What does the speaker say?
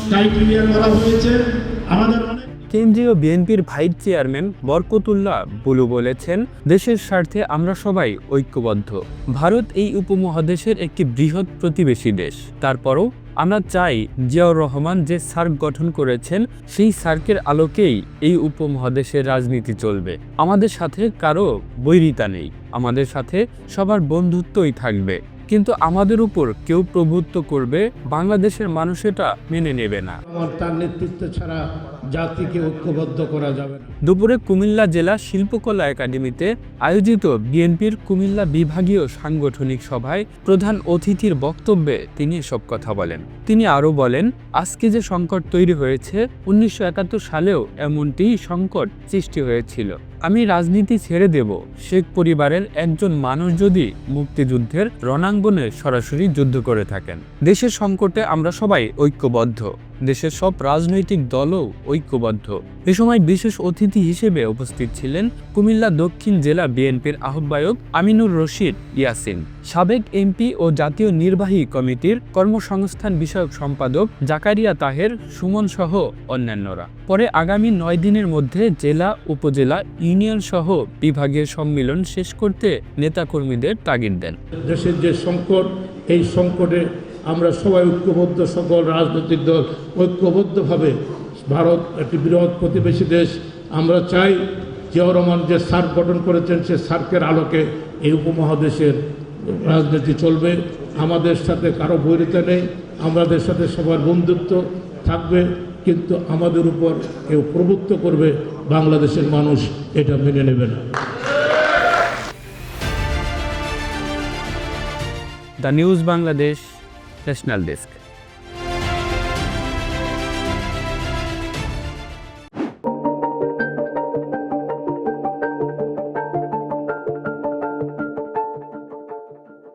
Criteria করা হয়েছে। আমাদের কেন্দ্রীয় বিএনপির ভাইস চেয়ারম্যান বরকতুল্লাহ বুলু বলেছেন, দেশের স্বার্থে আমরা সবাই ঐক্যবদ্ধ। ভারত এই উপমহাদেশের একটি বৃহৎ প্রতিবেশী দেশ। তারপরও আমরা চাই জিয়াউর রহমান যে সার্ক গঠন করেছেন সেই সার্কের আলোকেই এই উপমহাদেশের রাজনীতি চলবে। আমাদের সাথে কারো বৈরিতা নেই, আমাদের সাথে সবার বন্ধুত্বই থাকবে, কিন্তু আমাদের উপর কেউ প্রভুত্ব করবে বাংলাদেশের মানুষ এটা মেনে নেবে না। তার নেতৃত্ব ছাড়া জাতিকে ঐক্যবদ্ধ করা যাবে না। দুপুরে কুমিল্লা জেলা শিল্পকলা একাডেমিতে আয়োজিত বিএনপির কুমিল্লা বিভাগীয় সাংগঠনিক সভায় প্রধান অতিথির বক্তব্যে তিনি এসব কথা বলেন। তিনি আরও বলেন, আজকে যে সংকট তৈরি হয়েছে 1971 সালেও এমনটি সংকট সৃষ্টি হয়েছিল। আমি রাজনীতি ছেড়ে দেব, শেখ পরিবারের একজন মানুষ যদি মুক্তিযুদ্ধের রণাঙ্গনে সরাসরি যুদ্ধ করে থাকেন। দেশের সংকটে আমরা সবাই ঐক্যবদ্ধ, দেশের সব রাজনৈতিক দলও ঐক্যবদ্ধ। এ সময় বিশেষ অতিথি হিসেবে উপস্থিত ছিলেন কুমিল্লা দক্ষিণ জেলা বিএনপির আহ্বায়ক আমিনুর রশিদ ইয়াসিন, সাবেক এমপি ও জাতীয় নির্বাহী কমিটির কর্মসংস্থান বিষয়ক সম্পাদক জাকারিয়া তাহের সুমন সহ অন্যান্যরা। পরে আগামী 9 দিনের মধ্যে জেলা, উপজেলা, ইউনিয়ন সহ বিভাগীয় সম্মেলন শেষ করতে নেতাকর্মীদের তাগিদ দেন। দেশের যে সংকট, এই সংকটে আমরা সবাই ঐক্যবদ্ধ, সকল রাজনৈতিক দল ঐক্যবদ্ধভাবে, ভারত একটি বৃহৎ প্রতিবেশী দেশ, আমরা চাই জিয়াউর রহমান যে সার্ক গঠন করেছেন সে সার্কের আলোকে এই উপমহাদেশের রাজনীতি চলবে। আমাদের সাথে কারো বৈরিতা নেই, আমাদের সাথে সবার বন্ধুত্ব থাকবে, কিন্তু আমাদের উপর কেউ প্রভুত্ব করবে বাংলাদেশের মানুষ এটা মেনে নেবে না। The news Bangladesh national desk.